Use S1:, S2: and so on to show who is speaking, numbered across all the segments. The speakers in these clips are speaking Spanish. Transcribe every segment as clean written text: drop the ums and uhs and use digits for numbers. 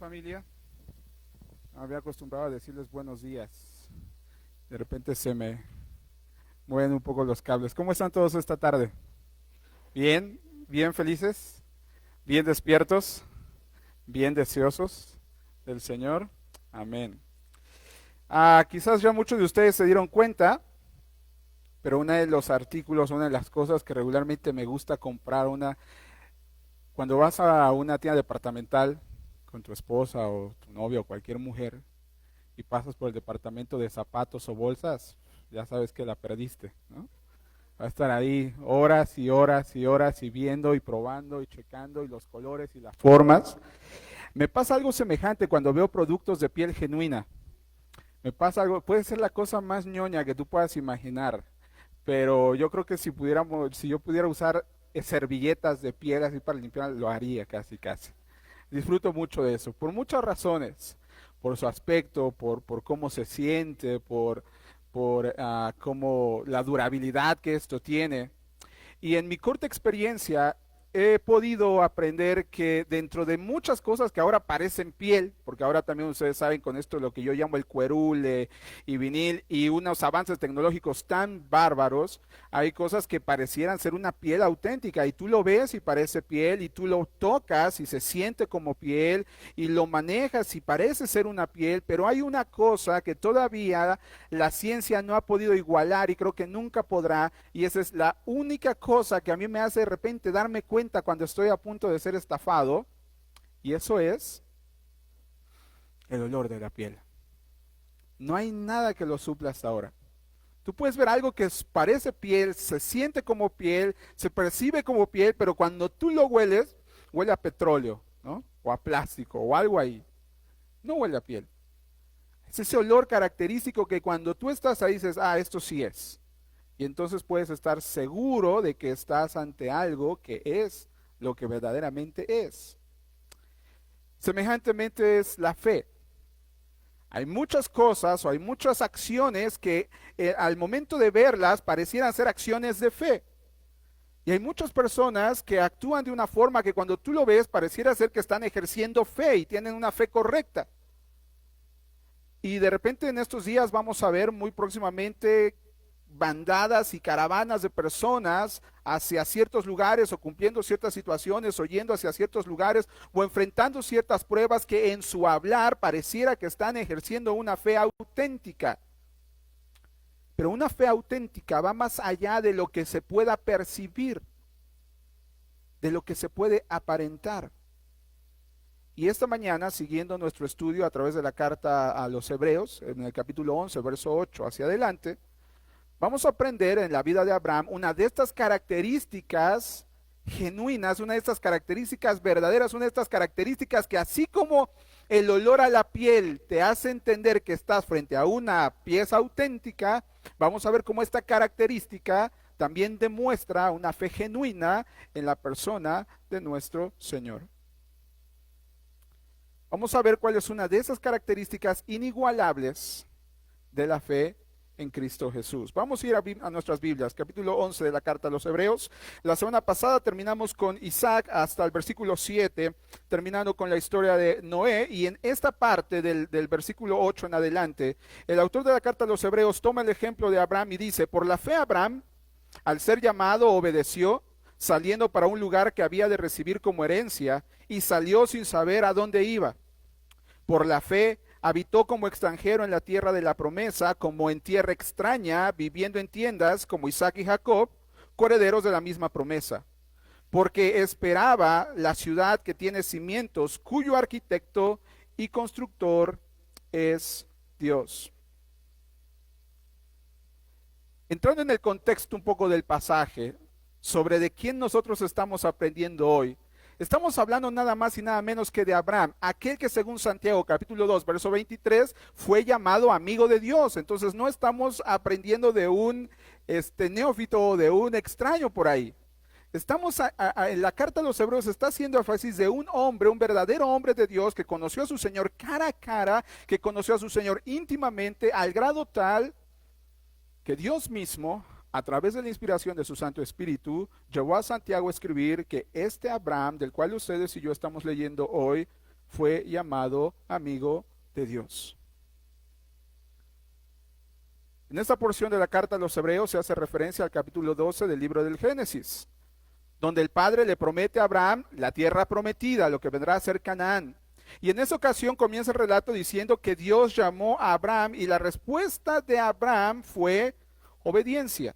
S1: familia? Me había acostumbrado a decirles buenos días. De repente se me mueven un poco los cables. ¿Cómo están todos esta tarde? ¿Bien? ¿Bien felices? ¿Bien despiertos? ¿Bien deseosos del Señor? Amén. Quizás ya muchos de ustedes se dieron cuenta, pero uno de los artículos, una de las cosas que regularmente me gusta comprar, cuando vas a una tienda departamental con tu esposa o tu novia o cualquier mujer y pasas por el departamento de zapatos o bolsas, ya sabes que la perdiste, ¿no? Va a estar ahí horas y horas y horas y viendo y probando y checando y los colores y las formas. Me pasa algo semejante cuando veo productos de piel genuina. Me pasa algo, puede ser la cosa más ñoña que tú puedas imaginar, pero yo creo que si yo pudiera usar servilletas de piel así para limpiar, lo haría casi casi. Disfruto mucho de eso, por muchas razones, por su aspecto, por cómo se siente, por cómo la durabilidad que esto tiene. Y en mi corta experiencia he podido aprender que dentro de muchas cosas que ahora parecen piel, porque ahora también ustedes saben con esto lo que yo llamo el cuerule y vinil y unos avances tecnológicos tan bárbaros, hay cosas que parecieran ser una piel auténtica y tú lo ves y parece piel y tú lo tocas y se siente como piel y lo manejas y parece ser una piel, pero hay una cosa que todavía la ciencia no ha podido igualar y creo que nunca podrá, y esa es la única cosa que a mí me hace de repente darme cuenta cuando estoy a punto de ser estafado, y eso es el olor de la piel. No hay nada que lo supla hasta ahora. Tú puedes ver algo que parece piel, se siente como piel, se percibe como piel, pero cuando tú lo hueles, huele a petróleo, ¿no? O a plástico, o algo ahí. No huele a piel. Es ese olor característico que cuando tú estás ahí dices, esto sí es. Y entonces puedes estar seguro de que estás ante algo que es lo que verdaderamente es. Semejantemente es la fe. Hay muchas cosas o hay muchas acciones que al momento de verlas parecieran ser acciones de fe. Y hay muchas personas que actúan de una forma que cuando tú lo ves pareciera ser que están ejerciendo fe y tienen una fe correcta. Y de repente en estos días vamos a ver muy próximamente bandadas y caravanas de personas hacia ciertos lugares o cumpliendo ciertas situaciones o yendo hacia ciertos lugares o enfrentando ciertas pruebas que en su hablar pareciera que están ejerciendo una fe auténtica. Pero una fe auténtica va más allá de lo que se pueda percibir, de lo que se puede aparentar. Y esta mañana, siguiendo nuestro estudio a través de la carta a los Hebreos, en el capítulo 11, verso 8 hacia adelante, vamos a aprender en la vida de Abraham una de estas características genuinas, una de estas características verdaderas, una de estas características que así como el olor a la piel te hace entender que estás frente a una pieza auténtica, vamos a ver cómo esta característica también demuestra una fe genuina en la persona de nuestro Señor. Vamos a ver cuál es una de esas características inigualables de la fe en Cristo Jesús. Vamos a ir a nuestras Biblias, capítulo 11 de la carta a los Hebreos. La semana pasada terminamos con Isaac hasta el versículo 7, terminando con la historia de Noé, y en esta parte del versículo 8 en adelante, el autor de la carta a los Hebreos toma el ejemplo de Abraham y dice, por la fe Abraham, al ser llamado, obedeció, saliendo para un lugar que había de recibir como herencia, y salió sin saber a dónde iba. Por la fe habitó como extranjero en la tierra de la promesa, como en tierra extraña, viviendo en tiendas, como Isaac y Jacob, coherederos de la misma promesa. Porque esperaba la ciudad que tiene cimientos, cuyo arquitecto y constructor es Dios. Entrando en el contexto un poco del pasaje, sobre de quién nosotros estamos aprendiendo hoy, estamos hablando nada más y nada menos que de Abraham, aquel que según Santiago capítulo 2, verso 23, fue llamado amigo de Dios. Entonces no estamos aprendiendo de un neófito o de un extraño por ahí. Estamos en la carta a los Hebreos está haciendo énfasis de un hombre, un verdadero hombre de Dios que conoció a su Señor cara a cara, que conoció a su Señor íntimamente al grado tal que Dios mismo, a través de la inspiración de su Santo Espíritu, llevó a Santiago a escribir que este Abraham, del cual ustedes y yo estamos leyendo hoy, fue llamado amigo de Dios. En esta porción de la carta a los Hebreos se hace referencia al capítulo 12 del libro del Génesis, donde el Padre le promete a Abraham la tierra prometida, lo que vendrá a ser Canaán. Y en esa ocasión comienza el relato diciendo que Dios llamó a Abraham y la respuesta de Abraham fue obediencia.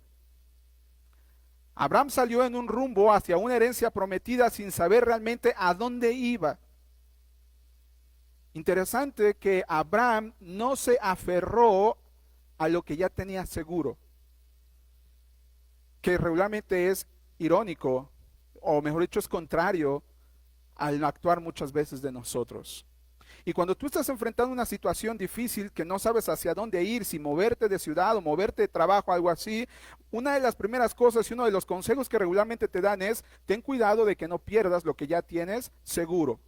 S1: Abraham salió en un rumbo hacia una herencia prometida sin saber realmente a dónde iba. Interesante que Abraham no se aferró a lo que ya tenía seguro, que regularmente es irónico, o mejor dicho, es contrario al actuar muchas veces de nosotros. Y cuando tú estás enfrentando una situación difícil que no sabes hacia dónde ir, si moverte de ciudad o moverte de trabajo, algo así, una de las primeras cosas y uno de los consejos que regularmente te dan es, ten cuidado de que no pierdas lo que ya tienes seguro.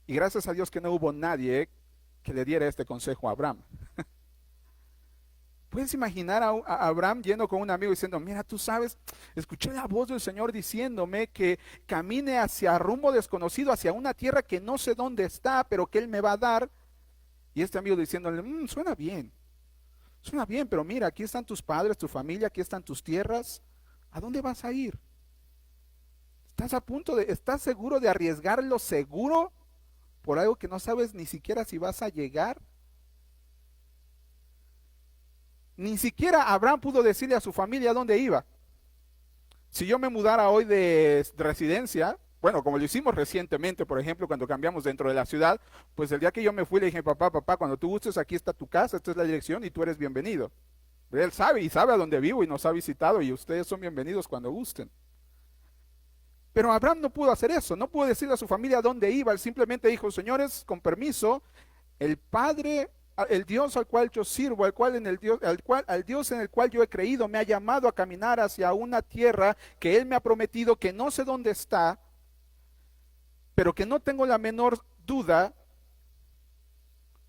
S1: Y gracias a Dios que no hubo nadie que le diera este consejo a Abraham. ¿Puedes imaginar a Abraham yendo con un amigo diciendo, mira, tú sabes, escuché la voz del Señor diciéndome que camine hacia rumbo desconocido, hacia una tierra que no sé dónde está, pero que Él me va a dar? Y este amigo diciéndole, suena bien, pero mira, aquí están tus padres, tu familia, aquí están tus tierras, ¿a dónde vas a ir? ¿Estás seguro de arriesgar lo seguro por algo que no sabes ni siquiera si vas a llegar? Ni siquiera Abraham pudo decirle a su familia dónde iba. Si yo me mudara hoy de residencia, bueno, como lo hicimos recientemente, por ejemplo, cuando cambiamos dentro de la ciudad, pues el día que yo me fui le dije, papá, cuando tú gustes, aquí está tu casa, esta es la dirección y tú eres bienvenido. Él sabe y sabe a dónde vivo y nos ha visitado y ustedes son bienvenidos cuando gusten. Pero Abraham no pudo hacer eso, no pudo decirle a su familia dónde iba, él simplemente dijo, señores, con permiso, el Dios al cual yo sirvo, al Dios en el cual yo he creído, me ha llamado a caminar hacia una tierra que Él me ha prometido, que no sé dónde está, pero que no tengo la menor duda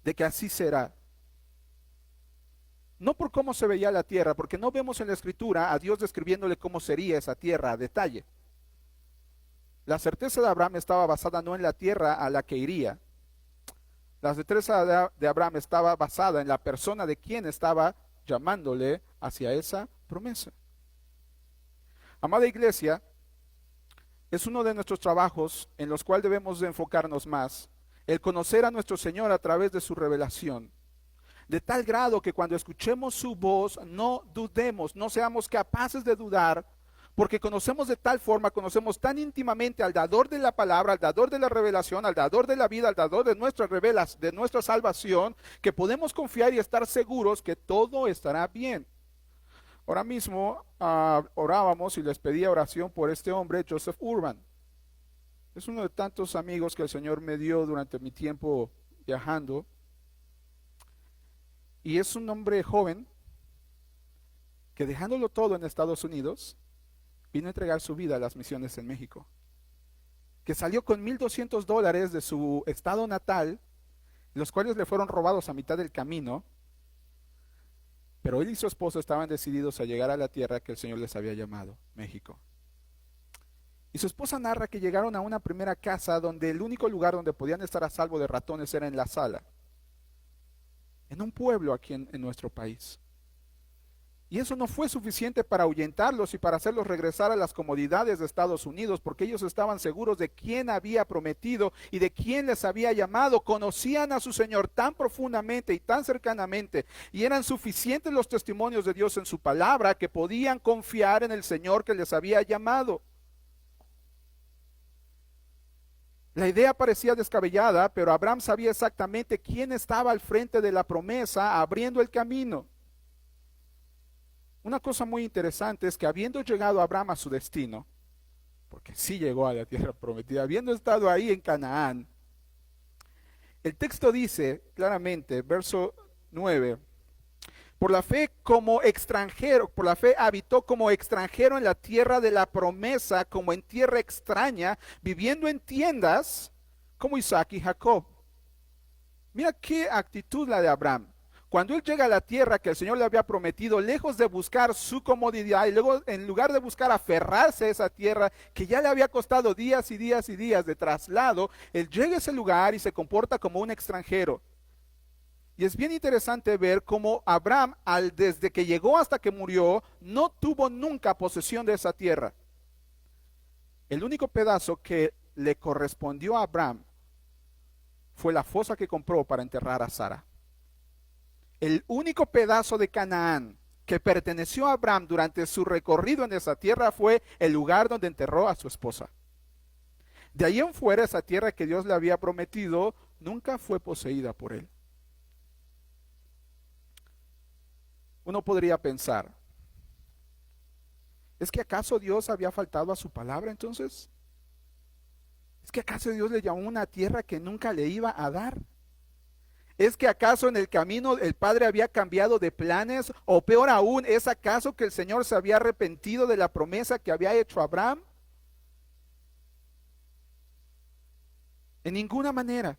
S1: de que así será. No por cómo se veía la tierra, porque no vemos en la Escritura a Dios describiéndole cómo sería esa tierra a detalle. La certeza de Abraham estaba basada no en la tierra a la que iría. La certeza de Abraham estaba basada en la persona de quien estaba llamándole hacia esa promesa. Amada iglesia, es uno de nuestros trabajos en los cuales debemos de enfocarnos más, el conocer a nuestro Señor a través de su revelación, de tal grado que cuando escuchemos su voz no dudemos, no seamos capaces de dudar, porque conocemos de tal forma, conocemos tan íntimamente al dador de la palabra, al dador de la revelación, al dador de la vida, al dador de nuestra salvación, que podemos confiar y estar seguros que todo estará bien. Ahora mismo orábamos y les pedía oración por este hombre, Joseph Urban. Es uno de tantos amigos que el Señor me dio durante mi tiempo viajando. Y es un hombre joven que, dejándolo todo en Estados Unidos, vino a entregar su vida a las misiones en México, que salió con $1,200 de su estado natal, los cuales le fueron robados a mitad del camino, pero él y su esposa estaban decididos a llegar a la tierra que el Señor les había llamado, México. Y su esposa narra que llegaron a una primera casa donde el único lugar donde podían estar a salvo de ratones era en la sala, en un pueblo aquí en nuestro país. Y eso no fue suficiente para ahuyentarlos y para hacerlos regresar a las comodidades de Estados Unidos, porque ellos estaban seguros de quién había prometido y de quién les había llamado. Conocían a su Señor tan profundamente y tan cercanamente, y eran suficientes los testimonios de Dios en su palabra que podían confiar en el Señor que les había llamado. La idea parecía descabellada, pero Abraham sabía exactamente quién estaba al frente de la promesa, abriendo el camino. Una cosa muy interesante es que habiendo llegado Abraham a su destino, porque sí llegó a la tierra prometida, habiendo estado ahí en Canaán, el texto dice claramente, verso 9, por la fe habitó como extranjero en la tierra de la promesa, como en tierra extraña, viviendo en tiendas como Isaac y Jacob. Mira qué actitud la de Abraham. Cuando él llega a la tierra que el Señor le había prometido, lejos de buscar su comodidad y luego en lugar de buscar aferrarse a esa tierra que ya le había costado días y días y días de traslado, él llega a ese lugar y se comporta como un extranjero. Y es bien interesante ver cómo Abraham, desde que llegó hasta que murió, no tuvo nunca posesión de esa tierra. El único pedazo que le correspondió a Abraham fue la fosa que compró para enterrar a Sara. El único pedazo de Canaán que perteneció a Abraham durante su recorrido en esa tierra fue el lugar donde enterró a su esposa. De ahí en fuera, esa tierra que Dios le había prometido nunca fue poseída por él. Uno podría pensar, ¿es que acaso Dios había faltado a su palabra entonces? ¿Es que acaso Dios le llamó una tierra que nunca le iba a dar? ¿Es que acaso en el camino el Padre había cambiado de planes? O peor aún, ¿es acaso que el Señor se había arrepentido de la promesa que había hecho a Abraham? En ninguna manera.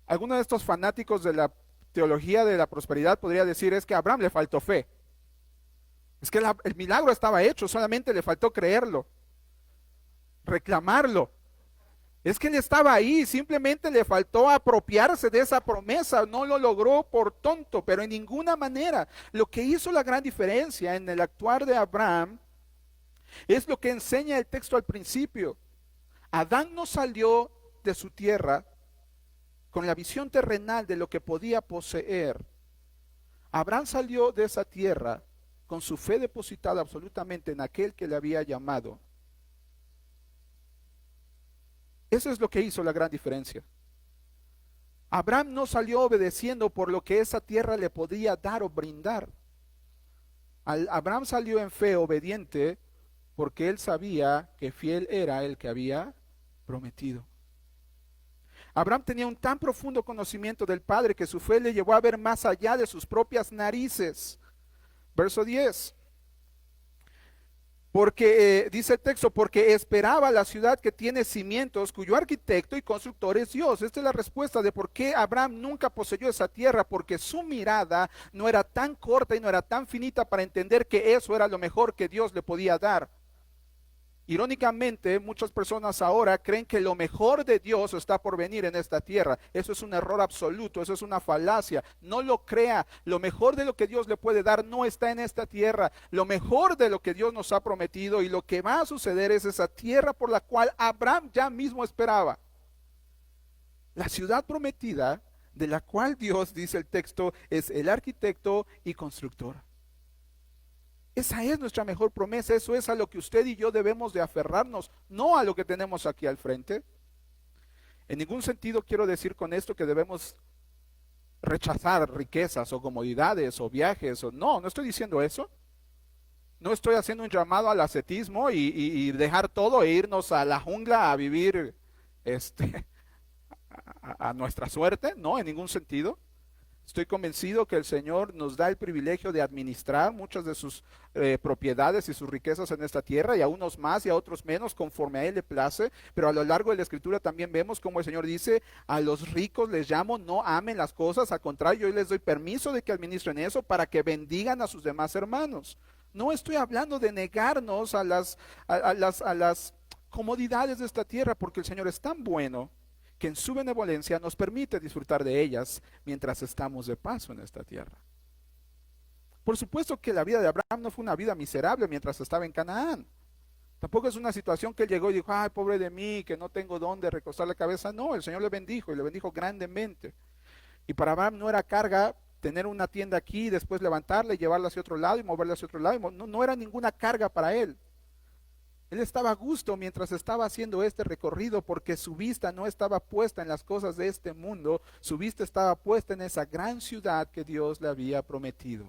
S1: Algunos de estos fanáticos de la teología de la prosperidad podría decir es que a Abraham le faltó fe. Es que el milagro estaba hecho, solamente le faltó creerlo, reclamarlo. Es que él estaba ahí, simplemente le faltó apropiarse de esa promesa, no lo logró por tonto, pero en ninguna manera. Lo que hizo la gran diferencia en el actuar de Abraham es lo que enseña el texto al principio. Adán no salió de su tierra con la visión terrenal de lo que podía poseer. Abraham salió de esa tierra con su fe depositada absolutamente en aquel que le había llamado. Eso es lo que hizo la gran diferencia. Abraham no salió obedeciendo por lo que esa tierra le podía dar o brindar. Abraham salió en fe obediente porque él sabía que fiel era el que había prometido. Abraham tenía un tan profundo conocimiento del Padre que su fe le llevó a ver más allá de sus propias narices. Verso 10. Porque, dice el texto, porque esperaba la ciudad que tiene cimientos, cuyo arquitecto y constructor es Dios. Esta es la respuesta de por qué Abraham nunca poseyó esa tierra, porque su mirada no era tan corta y no era tan finita para entender que eso era lo mejor que Dios le podía dar. Irónicamente, muchas personas ahora creen que lo mejor de Dios está por venir en esta tierra. Eso es un error absoluto, eso es una falacia. No lo crea. Lo mejor de lo que Dios le puede dar no está en esta tierra. Lo mejor de lo que Dios nos ha prometido y lo que va a suceder es esa tierra por la cual Abraham ya mismo esperaba. La ciudad prometida de la cual Dios, dice el texto, es el arquitecto y constructor. Esa es nuestra mejor promesa, eso es a lo que usted y yo debemos de aferrarnos, no a lo que tenemos aquí al frente. En ningún sentido quiero decir con esto que debemos rechazar riquezas o comodidades o viajes, no estoy diciendo eso. No estoy haciendo un llamado al ascetismo y dejar todo e irnos a la jungla a vivir a nuestra suerte, no, en ningún sentido. Estoy convencido que el Señor nos da el privilegio de administrar muchas de sus propiedades y sus riquezas en esta tierra, y a unos más y a otros menos, conforme a Él le place. Pero a lo largo de la Escritura también vemos como el Señor dice, a los ricos les llamo, no amen las cosas, al contrario, yo les doy permiso de que administren eso para que bendigan a sus demás hermanos. No estoy hablando de negarnos a las comodidades de esta tierra, porque el Señor es tan bueno que en su benevolencia nos permite disfrutar de ellas mientras estamos de paso en esta tierra. Por supuesto que la vida de Abraham no fue una vida miserable mientras estaba en Canaán. Tampoco es una situación que él llegó y dijo, ay, pobre de mí, que no tengo dónde recostar la cabeza. No, el Señor le bendijo y le bendijo grandemente. Y para Abraham no era carga tener una tienda aquí y después levantarla y llevarla hacia otro lado y moverla hacia otro lado. No era ninguna carga para él. Él estaba a gusto mientras estaba haciendo este recorrido porque su vista no estaba puesta en las cosas de este mundo, su vista estaba puesta en esa gran ciudad que Dios le había prometido.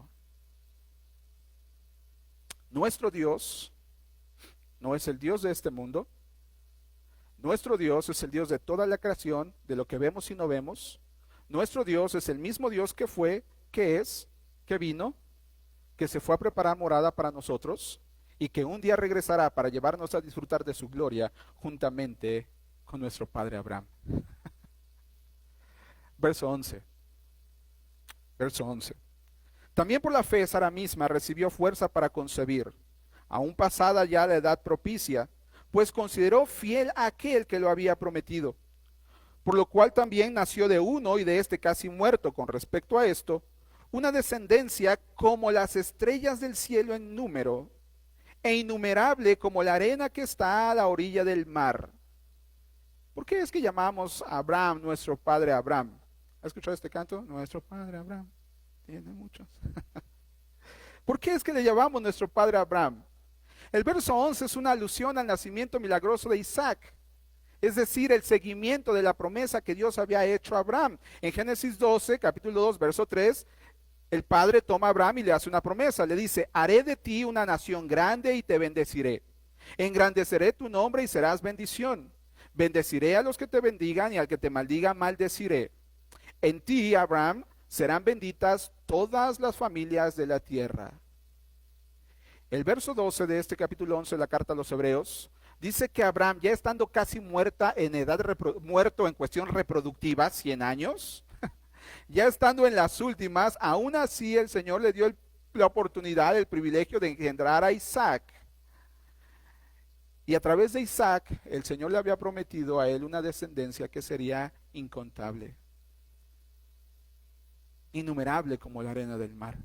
S1: Nuestro Dios no es el Dios de este mundo, nuestro Dios es el Dios de toda la creación, de lo que vemos y no vemos. Nuestro Dios es el mismo Dios que fue, que es, que vino, que se fue a preparar morada para nosotros, y que un día regresará para llevarnos a disfrutar de su gloria juntamente con nuestro padre Abraham. Verso 11. Verso 11. También por la fe Sara misma recibió fuerza para concebir, aún pasada ya la edad propicia, pues consideró fiel a aquel que lo había prometido. Por lo cual también nació de uno y de este casi muerto con respecto a esto, una descendencia como las estrellas del cielo en número, e innumerable como la arena que está a la orilla del mar. ¿Por qué es que llamamos a Abraham nuestro padre Abraham? ¿Has escuchado este canto? Nuestro padre Abraham. Tiene muchos. ¿Por qué es que le llamamos nuestro padre Abraham? El verso 11 es una alusión al nacimiento milagroso de Isaac, es decir, el seguimiento de la promesa que Dios había hecho a Abraham. En Génesis 12, capítulo 2, verso 3, el padre toma a Abraham y le hace una promesa. Le dice, haré de ti una nación grande y te bendeciré. Engrandeceré tu nombre y serás bendición. Bendeciré a los que te bendigan y al que te maldiga maldeciré. En ti, Abraham, serán benditas todas las familias de la tierra. El verso 12 de este capítulo 11 de la carta a los Hebreos dice que Abraham, ya estando casi muerto en cuestión reproductiva, 100 años, ya estando en las últimas, aún así el Señor le dio la oportunidad, el privilegio de engendrar a Isaac. Y a través de Isaac, el Señor le había prometido a él una descendencia que sería incontable, innumerable como la arena del mar.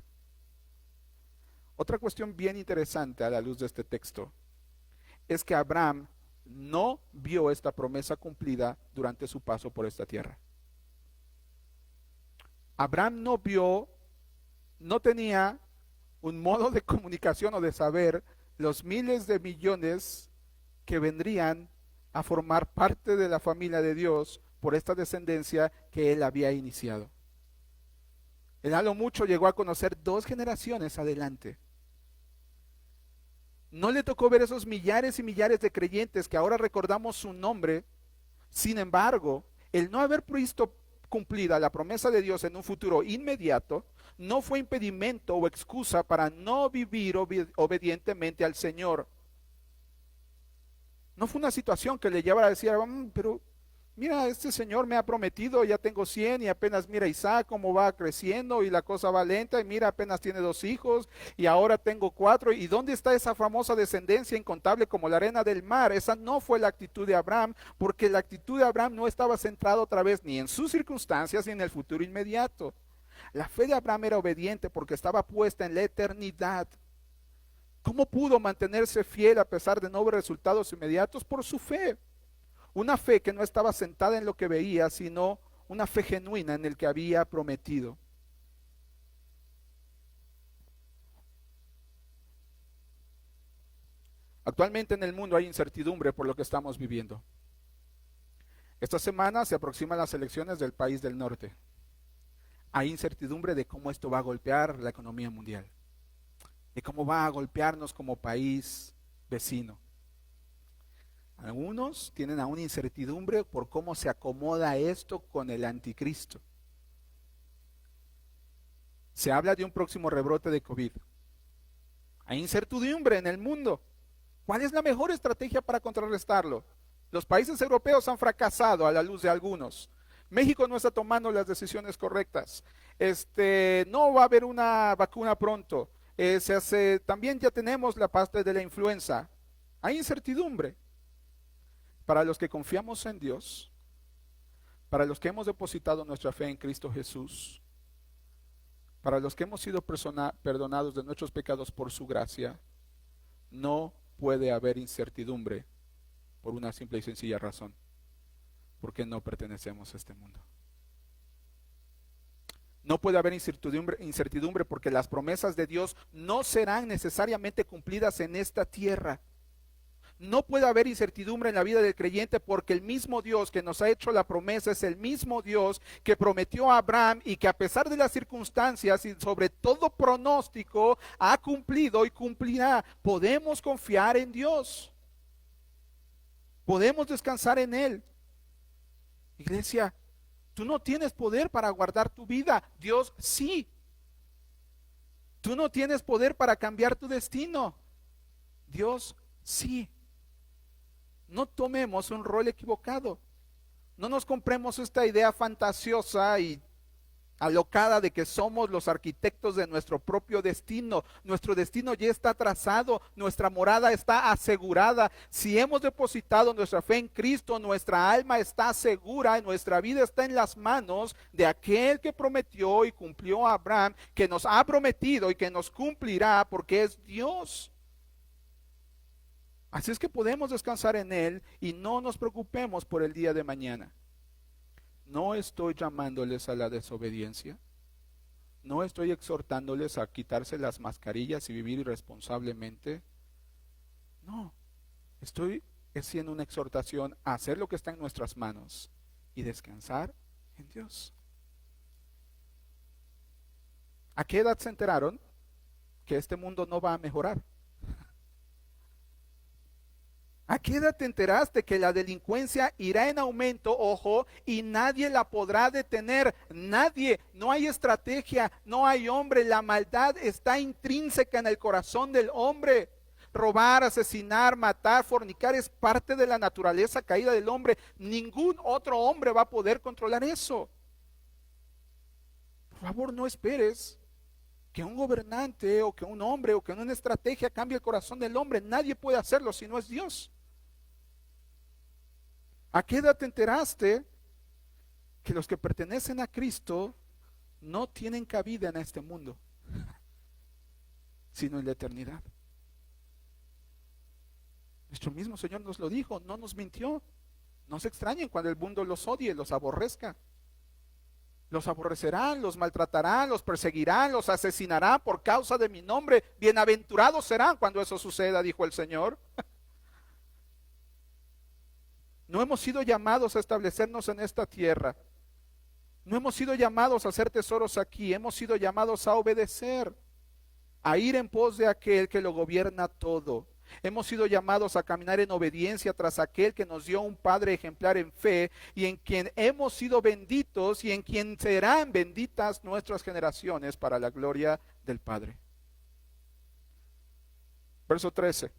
S1: Otra cuestión bien interesante a la luz de este texto es que Abraham no vio esta promesa cumplida durante su paso por esta tierra. Abraham no tenía un modo de comunicación o de saber los miles de millones que vendrían a formar parte de la familia de Dios por esta descendencia que él había iniciado. Él a lo mucho llegó a conocer 2 generaciones adelante. No le tocó ver esos millares y millares de creyentes que ahora recordamos su nombre. Sin embargo, el no haber visto cumplida la promesa de Dios en un futuro inmediato no fue impedimento o excusa para no vivir obedientemente al Señor. No fue una situación que le llevara a decir, pero mira, este Señor me ha prometido, ya tengo 100 y apenas mira Isaac cómo va creciendo y la cosa va lenta y mira apenas tiene 2 hijos y ahora tengo 4. ¿Y dónde está esa famosa descendencia incontable como la arena del mar? Esa no fue la actitud de Abraham, porque la actitud de Abraham no estaba centrada otra vez ni en sus circunstancias ni en el futuro inmediato. La fe de Abraham era obediente porque estaba puesta en la eternidad. ¿Cómo pudo mantenerse fiel a pesar de no ver resultados inmediatos? Por su fe. Una fe que no estaba sentada en lo que veía, sino una fe genuina en el que había prometido. Actualmente en el mundo hay incertidumbre por lo que estamos viviendo. Esta semana se aproximan las elecciones del país del norte. Hay incertidumbre de cómo esto va a golpear la economía mundial, de cómo va a golpearnos como país vecino. Algunos tienen aún incertidumbre por cómo se acomoda esto con el anticristo. Se habla de un próximo rebrote de COVID. Hay incertidumbre en el mundo. ¿Cuál es la mejor estrategia para contrarrestarlo? Los países europeos han fracasado a la luz de algunos. México no está tomando las decisiones correctas. No va a haber una vacuna pronto. También ya tenemos la parte de la influenza. Hay incertidumbre. Para los que confiamos en Dios, para los que hemos depositado nuestra fe en Cristo Jesús, para los que hemos sido perdonados de nuestros pecados por su gracia, no puede haber incertidumbre por una simple y sencilla razón, porque no pertenecemos a este mundo. No puede haber incertidumbre porque las promesas de Dios no serán necesariamente cumplidas en esta tierra. No puede haber incertidumbre en la vida del creyente porque el mismo Dios que nos ha hecho la promesa es el mismo Dios que prometió a Abraham y que a pesar de las circunstancias y sobre todo pronóstico ha cumplido y cumplirá. Podemos confiar en Dios. Podemos descansar en Él. Iglesia, tú no tienes poder para guardar tu vida. Dios sí. Tú no tienes poder para cambiar tu destino. Dios sí. No tomemos un rol equivocado. No nos compremos esta idea fantasiosa y alocada de que somos los arquitectos de nuestro propio destino. Nuestro destino ya está trazado, nuestra morada está asegurada. Si hemos depositado nuestra fe en Cristo, nuestra alma está segura, nuestra vida está en las manos de aquel que prometió y cumplió a Abraham, que nos ha prometido y que nos cumplirá porque es Dios. Así es que podemos descansar en Él y no nos preocupemos por el día de mañana. No estoy llamándoles a la desobediencia. No estoy exhortándoles a quitarse las mascarillas y vivir irresponsablemente. No, estoy haciendo una exhortación a hacer lo que está en nuestras manos y descansar en Dios. ¿A qué edad se enteraron que este mundo no va a mejorar? ¿A qué edad te enteraste que la delincuencia irá en aumento, ojo, y nadie la podrá detener? Nadie, no hay estrategia, no hay hombre, la maldad está intrínseca en el corazón del hombre. Robar, asesinar, matar, fornicar es parte de la naturaleza caída del hombre. Ningún otro hombre va a poder controlar eso. Por favor, no esperes que un gobernante o que un hombre o que una estrategia cambie el corazón del hombre. Nadie puede hacerlo si no es Dios. ¿A qué edad te enteraste que los que pertenecen a Cristo no tienen cabida en este mundo, sino en la eternidad? Nuestro mismo Señor nos lo dijo, no nos mintió. No se extrañen cuando el mundo los odie, los aborrezca. Los aborrecerán, los maltratarán, los perseguirán, los asesinarán por causa de mi nombre. Bienaventurados serán cuando eso suceda, dijo el Señor. No hemos sido llamados a establecernos en esta tierra. No hemos sido llamados a hacer tesoros aquí. Hemos sido llamados a obedecer, a ir en pos de aquel que lo gobierna todo. Hemos sido llamados a caminar en obediencia tras aquel que nos dio un Padre ejemplar en fe y en quien hemos sido benditos y en quien serán benditas nuestras generaciones para la gloria del Padre. Verso 13.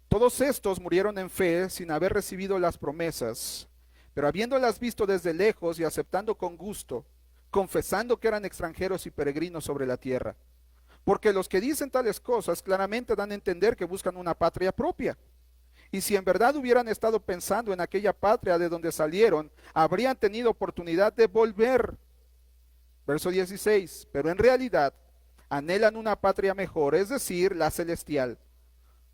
S1: Todos estos murieron en fe sin haber recibido las promesas, pero habiéndolas visto desde lejos y aceptando con gusto, confesando que eran extranjeros y peregrinos sobre la tierra. Porque los que dicen tales cosas claramente dan a entender que buscan una patria propia. Y si en verdad hubieran estado pensando en aquella patria de donde salieron, habrían tenido oportunidad de volver. Verso 16. Pero en realidad anhelan una patria mejor, es decir, la celestial.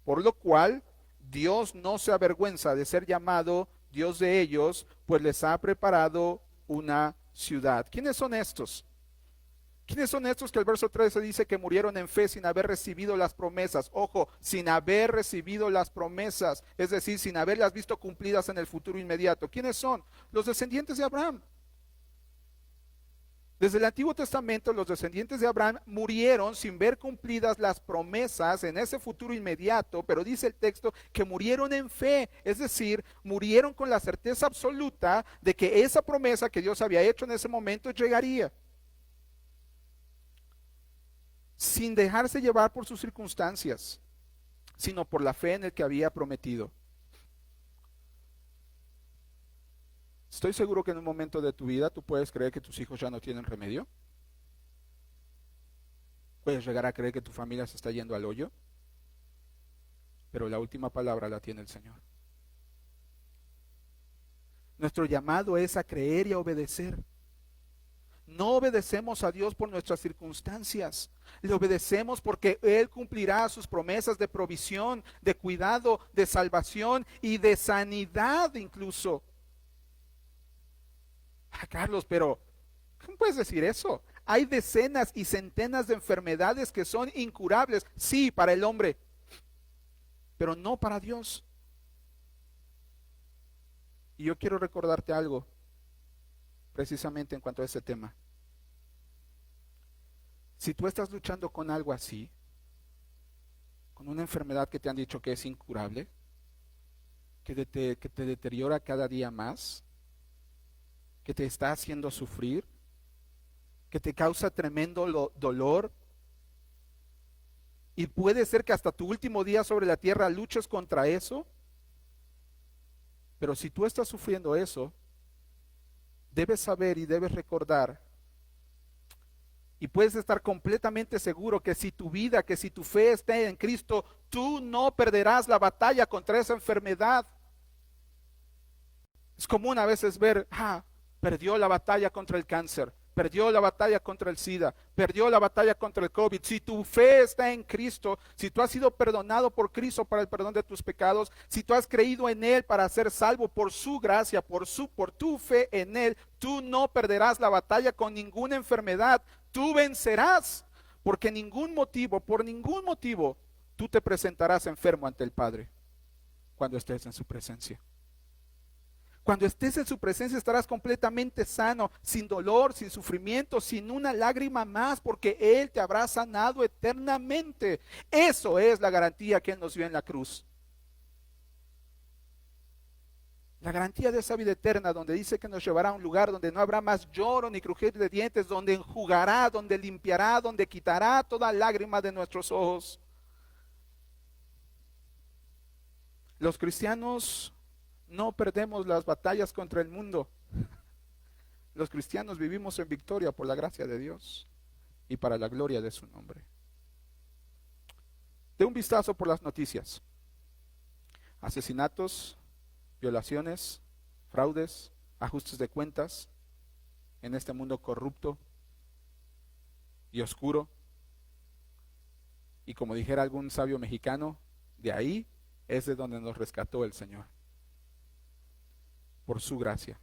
S1: Por lo cual Dios no se avergüenza de ser llamado Dios de ellos, pues les ha preparado una ciudad. ¿Quiénes son estos? ¿Quiénes son estos que el verso 13 dice que murieron en fe sin haber recibido las promesas? Ojo, sin haber recibido las promesas, es decir, sin haberlas visto cumplidas en el futuro inmediato. ¿Quiénes son? Los descendientes de Abraham. Desde el Antiguo Testamento, los descendientes de Abraham murieron sin ver cumplidas las promesas en ese futuro inmediato, pero dice el texto que murieron en fe, es decir, murieron con la certeza absoluta de que esa promesa que Dios había hecho en ese momento llegaría, sin dejarse llevar por sus circunstancias, sino por la fe en el que había prometido. Estoy seguro que en un momento de tu vida tú puedes creer que tus hijos ya no tienen remedio. Puedes llegar a creer que tu familia se está yendo al hoyo. Pero la última palabra la tiene el Señor. Nuestro llamado es a creer y a obedecer. No obedecemos a Dios por nuestras circunstancias. Le obedecemos porque Él cumplirá sus promesas de provisión, de cuidado, de salvación y de sanidad incluso. Carlos, pero ¿cómo puedes decir eso? Hay decenas y centenas de enfermedades que son incurables, sí, para el hombre, pero no para Dios. Y yo quiero recordarte algo, precisamente en cuanto a ese tema. Si tú estás luchando con algo así, con una enfermedad que te han dicho que es incurable, que te deteriora cada día más, que te está haciendo sufrir, que te causa tremendo dolor, y puede ser que hasta tu último día sobre la tierra luches contra eso, pero si tú estás sufriendo eso, debes saber y debes recordar, y puedes estar completamente seguro que si tu vida, que si tu fe está en Cristo, tú no perderás la batalla contra esa enfermedad. Es común a veces ver, perdió la batalla contra el cáncer, perdió la batalla contra el SIDA, perdió la batalla contra el COVID. Si tu fe está en Cristo, si tú has sido perdonado por Cristo para el perdón de tus pecados, si tú has creído en Él para ser salvo por su gracia, por tu fe en Él, tú no perderás la batalla con ninguna enfermedad. Tú vencerás, porque por ningún motivo, tú te presentarás enfermo ante el Padre cuando estés en su presencia. Cuando estés en su presencia estarás completamente sano, sin dolor, sin sufrimiento, sin una lágrima más, porque Él te habrá sanado eternamente. Eso es la garantía que Él nos dio en la cruz. La garantía de esa vida eterna, donde dice que nos llevará a un lugar donde no habrá más lloro ni crujir de dientes, donde enjugará, donde limpiará, donde quitará toda lágrima de nuestros ojos. Los cristianos no perdemos las batallas contra el mundo. Los cristianos vivimos en victoria por la gracia de Dios y para la gloria de su nombre. De un vistazo por las noticias. Asesinatos, violaciones, fraudes, ajustes de cuentas en este mundo corrupto y oscuro. Y como dijera algún sabio mexicano, de ahí es de donde nos rescató el Señor, por su gracia.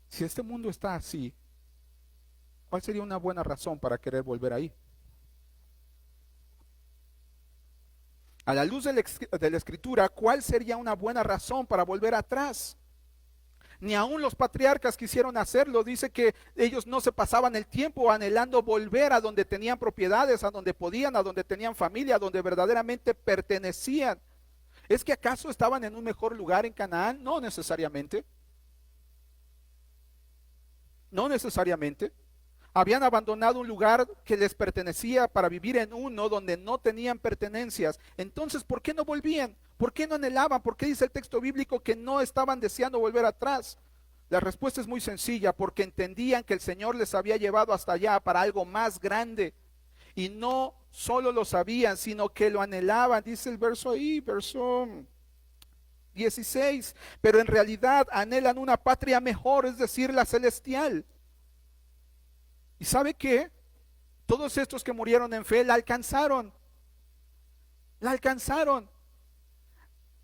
S1: Si este mundo está así, ¿cuál sería una buena razón para querer volver ahí? A la luz de la Escritura, ¿cuál sería una buena razón para volver atrás? Ni aun los patriarcas quisieron hacerlo. Dice que ellos no se pasaban el tiempo anhelando volver a donde tenían propiedades, a donde podían, a donde tenían familia, a donde verdaderamente pertenecían. ¿Es que acaso estaban en un mejor lugar en Canaán? No necesariamente. No necesariamente. Habían abandonado un lugar que les pertenecía para vivir en uno donde no tenían pertenencias. Entonces, ¿por qué no volvían? ¿Por qué no anhelaban? ¿Por qué dice el texto bíblico que no estaban deseando volver atrás? La respuesta es muy sencilla, porque entendían que el Señor les había llevado hasta allá para algo más grande. Y no solo lo sabían, sino que lo anhelaban. Dice el verso ahí, verso 16. Pero en realidad anhelan una patria mejor, es decir, la celestial. ¿Y sabe qué? Todos estos que murieron en fe la alcanzaron. La alcanzaron.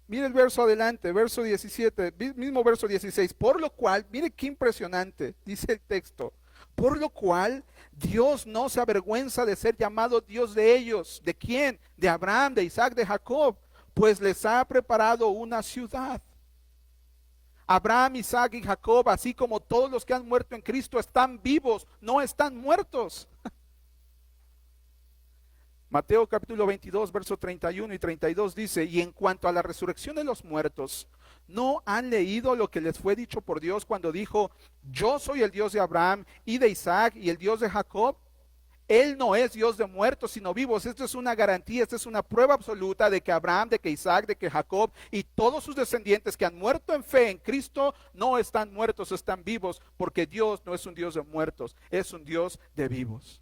S1: Mire el verso adelante, verso 17, mismo verso 16. Por lo cual, mire qué impresionante, dice el texto. Por lo cual, Dios no se avergüenza de ser llamado Dios de ellos. ¿De quién? De Abraham, de Isaac, de Jacob. Pues les ha preparado una ciudad. Abraham, Isaac y Jacob, así como todos los que han muerto en Cristo, están vivos, no están muertos. Mateo capítulo 22, verso 31 y 32 dice, y en cuanto a la resurrección de los muertos, ¿no han leído lo que les fue dicho por Dios cuando dijo, yo soy el Dios de Abraham y de Isaac y el Dios de Jacob? Él no es Dios de muertos, sino vivos. Esto es una garantía, esta es una prueba absoluta de que Abraham, de que Isaac, de que Jacob y todos sus descendientes que han muerto en fe en Cristo no están muertos, están vivos, porque Dios no es un Dios de muertos, es un Dios de vivos.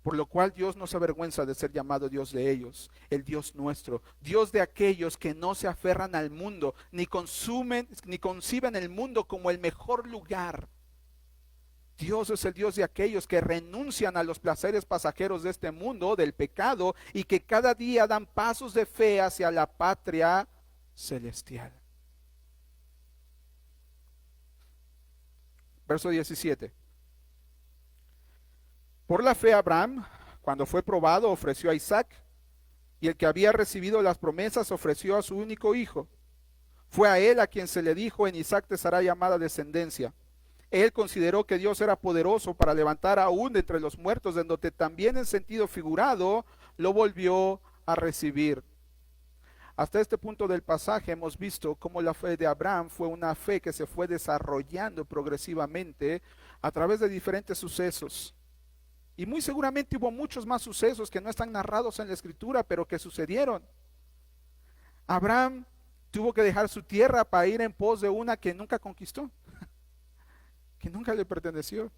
S1: Por lo cual Dios no se avergüenza de ser llamado Dios de ellos, el Dios nuestro, Dios de aquellos que no se aferran al mundo, ni conciben el mundo como el mejor lugar. Dios es el Dios de aquellos que renuncian a los placeres pasajeros de este mundo, del pecado, y que cada día dan pasos de fe hacia la patria celestial. Verso 17. Por la fe Abraham, cuando fue probado, ofreció a Isaac, y el que había recibido las promesas ofreció a su único hijo. Fue a él a quien se le dijo, en Isaac te será llamada descendencia. Él consideró que Dios era poderoso para levantar aún de entre los muertos, en donde también en sentido figurado lo volvió a recibir. Hasta este punto del pasaje hemos visto cómo la fe de Abraham fue una fe que se fue desarrollando progresivamente a través de diferentes sucesos. Y muy seguramente hubo muchos más sucesos que no están narrados en la Escritura, pero que sucedieron. Abraham tuvo que dejar su tierra para ir en pos de una que nunca conquistó, que nunca le perteneció.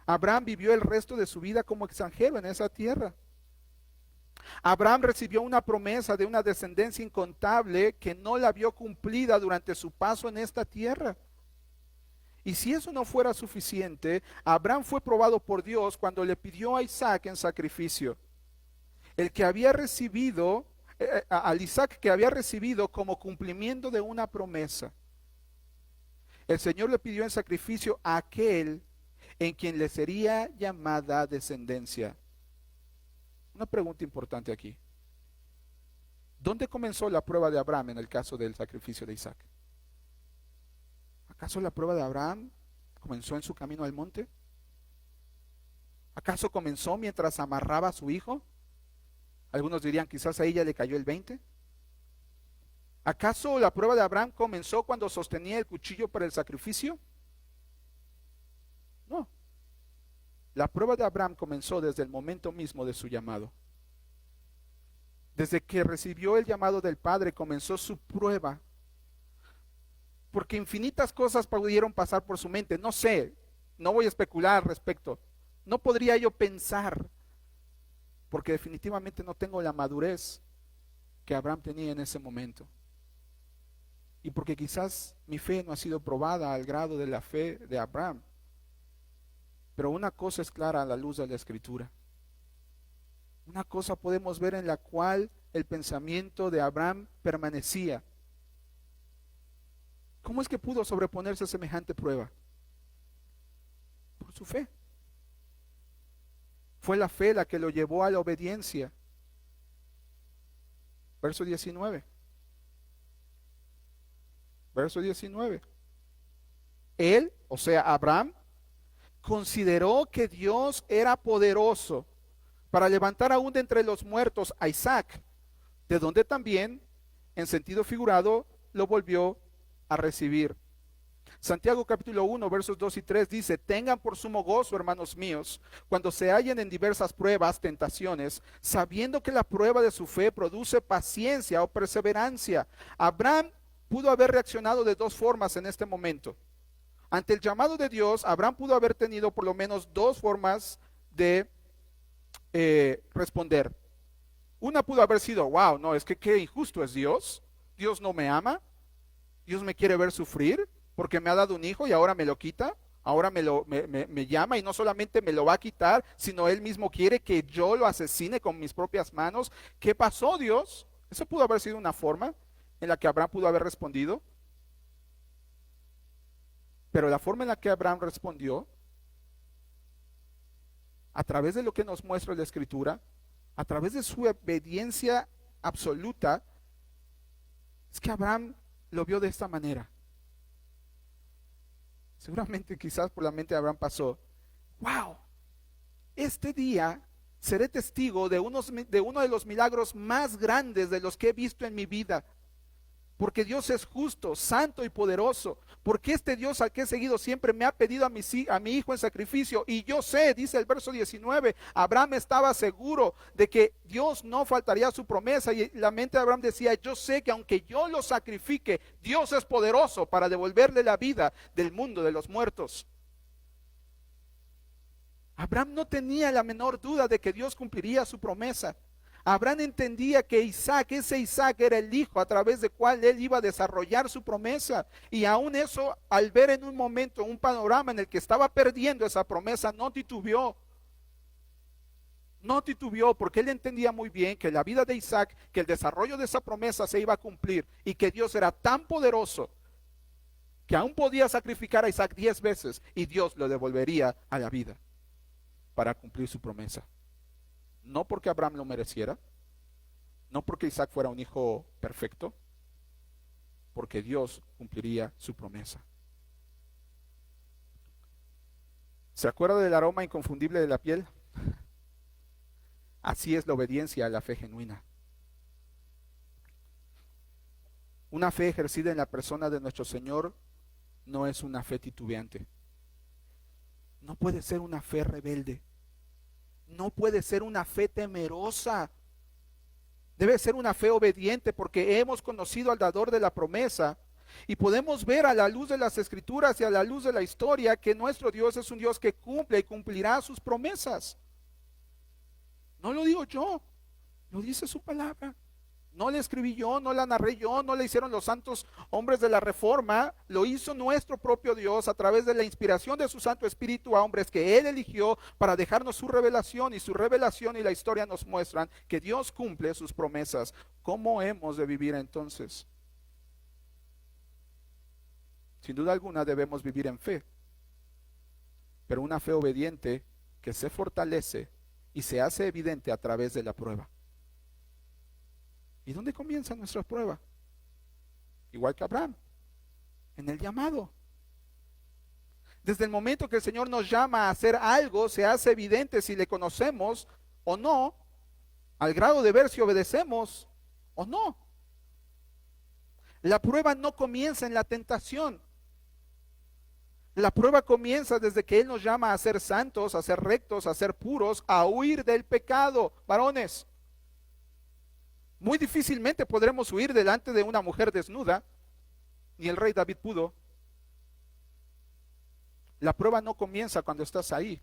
S1: Abraham vivió el resto de su vida como extranjero en esa tierra. Abraham recibió una promesa de una descendencia incontable que no la vio cumplida durante su paso en esta tierra. Y si eso no fuera suficiente, Abraham fue probado por Dios cuando le pidió a Isaac en sacrificio. El que había recibido, al Isaac que había recibido como cumplimiento de una promesa. El Señor le pidió en sacrificio a aquel en quien le sería llamada descendencia. Una pregunta importante aquí. ¿Dónde comenzó la prueba de Abraham en el caso del sacrificio de Isaac? ¿Acaso la prueba de Abraham comenzó en su camino al monte? ¿Acaso comenzó mientras amarraba a su hijo? Algunos dirían, quizás a ella le cayó el 20. ¿Acaso la prueba de Abraham comenzó cuando sostenía el cuchillo para el sacrificio? No. La prueba de Abraham comenzó desde el momento mismo de su llamado. Desde que recibió el llamado del Padre comenzó su prueba. Porque infinitas cosas pudieron pasar por su mente. No sé, no voy a especular al respecto. No podría yo pensar, porque definitivamente no tengo la madurez que Abraham tenía en ese momento. Y porque quizás mi fe no ha sido probada al grado de la fe de Abraham. Pero una cosa es clara a la luz de la Escritura. Una cosa podemos ver en la cual el pensamiento de Abraham permanecía. ¿Cómo es que pudo sobreponerse a semejante prueba? Por su fe. Fue la fe la que lo llevó a la obediencia. Verso 19. Verso 19. Él, o sea, Abraham, consideró que Dios era poderoso para levantar aún de entre los muertos a Isaac, de donde también, en sentido figurado, lo volvió a recibir. Santiago capítulo 1 versos 2 y 3 dice: tengan por sumo gozo, hermanos míos, cuando se hallen en diversas pruebas, tentaciones, sabiendo que la prueba de su fe produce paciencia o perseverancia. Abraham pudo haber reaccionado de dos formas en este momento. Ante el llamado de Dios, Abraham pudo haber tenido por lo menos dos formas de responder. Una pudo haber sido: wow, no, es que qué injusto es Dios. Dios no me ama. Dios me quiere ver sufrir porque me ha dado un hijo y ahora me lo quita. Ahora me llama y no solamente me lo va a quitar, sino Él mismo quiere que yo lo asesine con mis propias manos. ¿Qué pasó, Dios? Esa pudo haber sido una forma en la que Abraham pudo haber respondido. Pero la forma en la que Abraham respondió, a través de lo que nos muestra la Escritura, a través de su obediencia absoluta, es que Abraham lo vio de esta manera. Seguramente quizás por la mente de Abraham pasó: wow, este día seré testigo de uno de los milagros más grandes de los que he visto en mi vida. Porque Dios es justo, santo y poderoso. Porque este Dios al que he seguido siempre me ha pedido a mi hijo en sacrificio. Y yo sé, dice el verso 19, Abraham estaba seguro de que Dios no faltaría a su promesa. Y la mente de Abraham decía: yo sé que aunque yo lo sacrifique, Dios es poderoso para devolverle la vida del mundo de los muertos. Abraham no tenía la menor duda de que Dios cumpliría su promesa. Abraham entendía que ese Isaac era el hijo a través del cual él iba a desarrollar su promesa. Y aún eso, al ver en un momento un panorama en el que estaba perdiendo esa promesa, no titubeó. No titubeó, porque él entendía muy bien que la vida de Isaac, que el desarrollo de esa promesa se iba a cumplir y que Dios era tan poderoso que aún podía sacrificar a Isaac 10 veces y Dios lo devolvería a la vida para cumplir su promesa. No porque Abraham lo mereciera, no porque Isaac fuera un hijo perfecto, porque Dios cumpliría su promesa. ¿Se acuerda del aroma inconfundible de la piel? Así es la obediencia a la fe genuina. Una fe ejercida en la persona de nuestro Señor no es una fe titubeante. No puede ser una fe rebelde. No puede ser una fe temerosa. Debe ser una fe obediente porque hemos conocido al dador de la promesa y podemos ver a la luz de las escrituras y a la luz de la historia que nuestro Dios es un Dios que cumple y cumplirá sus promesas. No lo digo yo, lo dice su palabra. No la escribí yo, no la narré yo, no la hicieron los santos hombres de la Reforma, lo hizo nuestro propio Dios a través de la inspiración de su Santo Espíritu a hombres que Él eligió para dejarnos su revelación, y su revelación y la historia nos muestran que Dios cumple sus promesas. ¿Cómo hemos de vivir entonces? Sin duda alguna debemos vivir en fe, pero una fe obediente que se fortalece y se hace evidente a través de la prueba. ¿Y dónde comienza nuestra prueba? Igual que Abraham, en el llamado. Desde el momento que el Señor nos llama a hacer algo, se hace evidente si le conocemos o no, al grado de ver si obedecemos o no. La prueba no comienza en la tentación. La prueba comienza desde que Él nos llama a ser santos, a ser rectos, a ser puros, a huir del pecado. Varones, muy difícilmente podremos huir delante de una mujer desnuda, ni el rey David pudo. La prueba no comienza cuando estás ahí.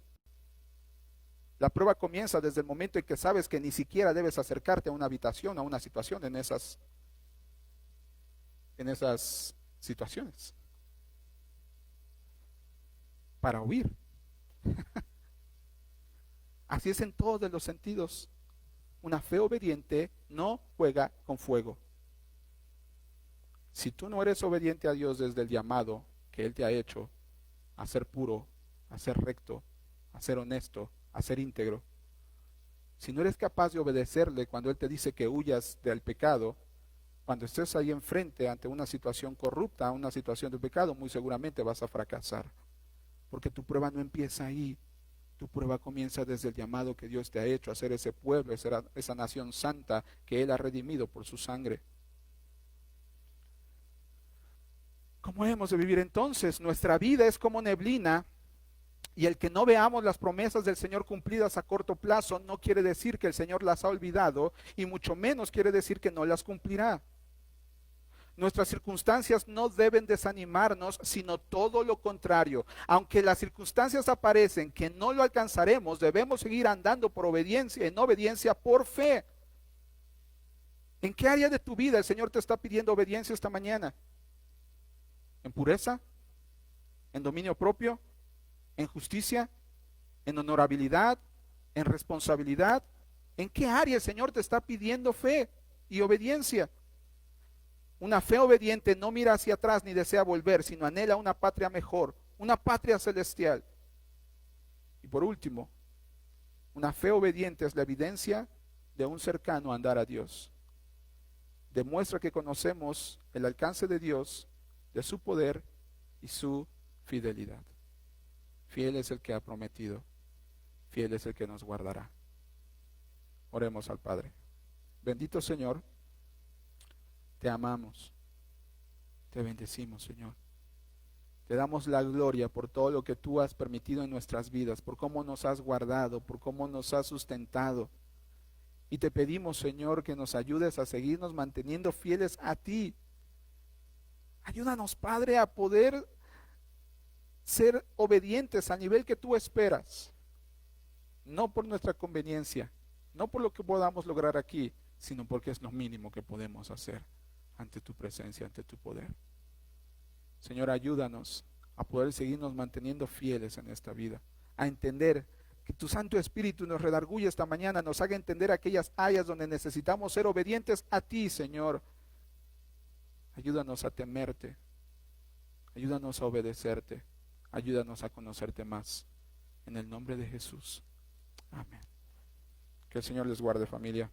S1: La prueba comienza desde el momento en que sabes que ni siquiera debes acercarte a una habitación, a una situación en esas situaciones. Para huir. Así es en todos los sentidos. Una fe obediente no juega con fuego. Si tú no eres obediente a Dios desde el llamado que Él te ha hecho a ser puro, a ser recto, a ser honesto, a ser íntegro, si no eres capaz de obedecerle cuando Él te dice que huyas del pecado, cuando estés ahí enfrente ante una situación corrupta, una situación de pecado, muy seguramente vas a fracasar. Porque tu prueba no empieza ahí. Tu prueba comienza desde el llamado que Dios te ha hecho a ser ese pueblo, esa nación santa que Él ha redimido por su sangre. ¿Cómo hemos de vivir entonces? Nuestra vida es como neblina, y el que no veamos las promesas del Señor cumplidas a corto plazo no quiere decir que el Señor las ha olvidado, y mucho menos quiere decir que no las cumplirá. Nuestras circunstancias no deben desanimarnos, sino todo lo contrario. Aunque las circunstancias aparecen que no lo alcanzaremos, debemos seguir andando por obediencia, en obediencia por fe. ¿En qué área de tu vida el Señor te está pidiendo obediencia esta mañana? ¿En pureza? ¿En dominio propio? ¿En justicia? ¿En honorabilidad? ¿En responsabilidad? ¿En qué área el Señor te está pidiendo fe y obediencia? Una fe obediente no mira hacia atrás ni desea volver, sino anhela una patria mejor, una patria celestial. Y por último, una fe obediente es la evidencia de un cercano andar a Dios. Demuestra que conocemos el alcance de Dios, de su poder y su fidelidad. Fiel es el que ha prometido, fiel es el que nos guardará. Oremos al Padre. Bendito Señor, te amamos, te bendecimos, Señor. Te damos la gloria por todo lo que tú has permitido en nuestras vidas, por cómo nos has guardado, por cómo nos has sustentado. Y te pedimos, Señor, que nos ayudes a seguirnos manteniendo fieles a ti. Ayúdanos, Padre, a poder ser obedientes al nivel que tú esperas. No por nuestra conveniencia, no por lo que podamos lograr aquí, sino porque es lo mínimo que podemos hacer ante tu presencia, ante tu poder. Señor, ayúdanos a poder seguirnos manteniendo fieles en esta vida, a entender que tu Santo Espíritu nos redarguye esta mañana, nos haga entender aquellas áreas donde necesitamos ser obedientes a ti, Señor. Ayúdanos a temerte, ayúdanos a obedecerte, ayúdanos a conocerte más. En el nombre de Jesús. Amén. Que el Señor les guarde, familia.